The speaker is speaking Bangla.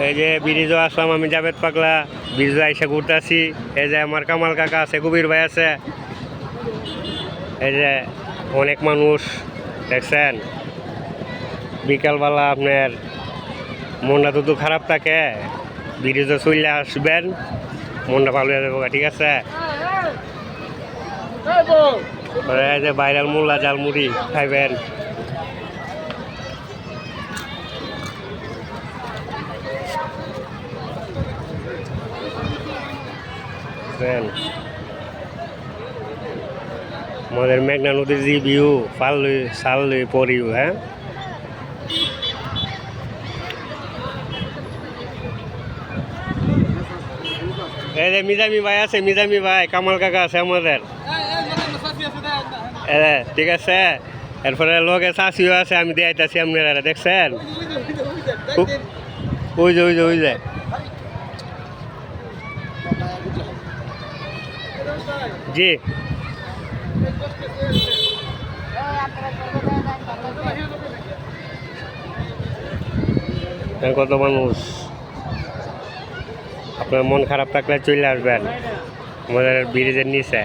এই যে ব্রিজও আসলাম, আমি জাভেদ পাগলা ব্রিজে আইসা ঘুরতেছি। এই যে আমার কামাল কাকা আছে, কবির ভাই আছে, এই যে অনেক মানুষ দেখছেন। বিকালবেলা আপনার মনটা তো খারাপ থাকে, ব্রিজে চলে আসবেন, মনটা ভালো হয়ে যাবে, ঠিক আছে। এই যে বাইরাল মোল্লা জালমুড়ি খাইবেন। আমাদের মেঘনা নদীর যে ভিউ, পাল্লুই সাল্লুই পরিউ, হ্যাঁ। এই যে মিজামি ভাই আছে, মিজামি ভাই, কামাল কাকা আছে আমাদের, ঠিক আছে। এরপরে লগে চাষিও আছে, আমি দিয়াইতেছি আপনারা, দেখছেন। ওই যে ওই যে ওই যে জি, কত মানুষ। আপনার মন খারাপ থাকলে চলে আসবেন আমাদের ব্রিজের নিচে।